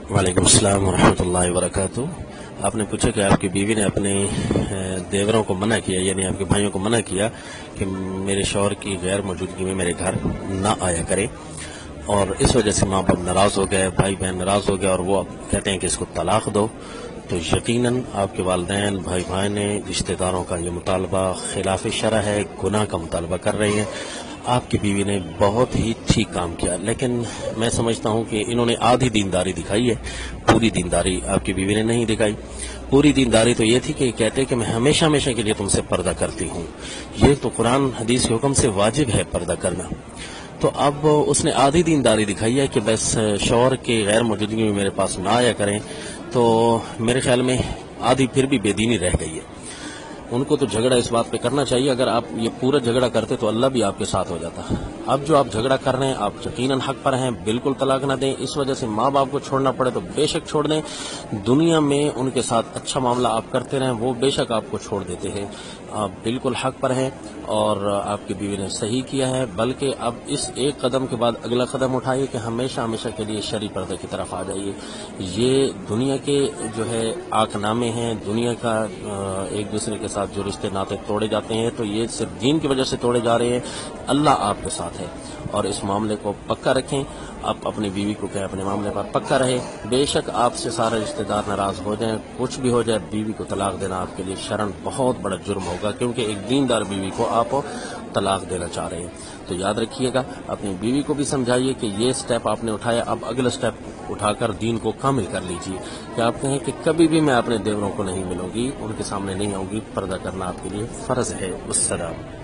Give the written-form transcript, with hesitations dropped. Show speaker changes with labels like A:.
A: وعلیکم السلام ورحمۃ اللہ وبرکاتہ۔ آپ نے پوچھا کہ آپ کی بیوی نے اپنے دیوروں کو منع کیا، یعنی آپ کے بھائیوں کو منع کیا کہ میرے شوہر کی غیر موجودگی میں میرے گھر نہ آیا کرے، اور اس وجہ سے ماں باپ ناراض ہو گئے، بھائی بہن ناراض ہو گئے، اور وہ اب کہتے ہیں کہ اس کو طلاق دو۔ تو یقیناً آپ کے والدین، بھائی نے رشتہ داروں کا یہ مطالبہ خلاف شرع ہے، گناہ کا مطالبہ کر رہے ہیں۔ آپ کی بیوی نے بہت ہی ٹھیک کام کیا، لیکن میں سمجھتا ہوں کہ انہوں نے آدھی دینداری دکھائی ہے، پوری دینداری آپ کی بیوی نے نہیں دکھائی۔ پوری دینداری تو یہ تھی کہ کہتے کہ میں ہمیشہ ہمیشہ کے لیے تم سے پردہ کرتی ہوں، یہ تو قرآن حدیث کے حکم سے واجب ہے پردہ کرنا۔ تو اب اس نے آدھی دینداری دکھائی ہے کہ بس شوہر کے غیر موجودگی میں میرے پاس نہ آیا کریں، تو میرے خیال میں آدھی پھر بھی بے دینی رہ گئی ہے۔ ان کو تو جھگڑا اس بات پہ کرنا چاہیے، اگر آپ یہ پورا جھگڑا کرتے تو اللہ بھی آپ کے ساتھ ہو جاتا۔ اب جو آپ جھگڑا کر رہے ہیں، آپ یقیناً حق پر ہیں، بالکل طلاق نہ دیں۔ اس وجہ سے ماں باپ کو چھوڑنا پڑے تو بے شک چھوڑ دیں، دنیا میں ان کے ساتھ اچھا معاملہ آپ کرتے رہیں، وہ بے شک آپ کو چھوڑ دیتے ہیں۔ آپ بالکل حق پر ہیں، اور آپ کی بیوی نے صحیح کیا ہے، بلکہ اب اس ایک قدم کے بعد اگلا قدم اٹھائیے کہ ہمیشہ ہمیشہ کے لیے شرعی پردے کی طرف آ جائیے۔ یہ دنیا کے جو ہے آنکھ نامے ہیں، دنیا کا ایک دوسرے کے ساتھ جو رشتے ناطے توڑے جاتے ہیں، تو یہ صرف دین کی وجہ سے توڑے جا رہے ہیں۔ اللہ آپ کے ساتھ ہے، اور اس معاملے کو پکا رکھیں۔ آپ اپنی بیوی کو کہیں اپنے معاملے پر پکا رہے، بے شک آپ سے سارے رشتہ دار ناراض ہو جائیں، کچھ بھی ہو جائے، بیوی کو طلاق دینا آپ کے لیے شرعاً بہت بڑا جرم ہوگا، کیونکہ ایک دیندار بیوی کو آپ طلاق دینا چاہ رہے ہیں۔ تو یاد رکھیے گا، اپنی بیوی کو بھی سمجھائیے کہ یہ سٹیپ آپ نے اٹھایا، اب اگلا سٹیپ اٹھا کر دین کو کامل کر لیجیے، کہ آپ کہیں کہ کبھی بھی میں اپنے دیوروں کو نہیں ملوں گی، ان کے سامنے نہیں آؤں گی، پردہ کرنا آپ کے لیے فرض ہے۔ السلام۔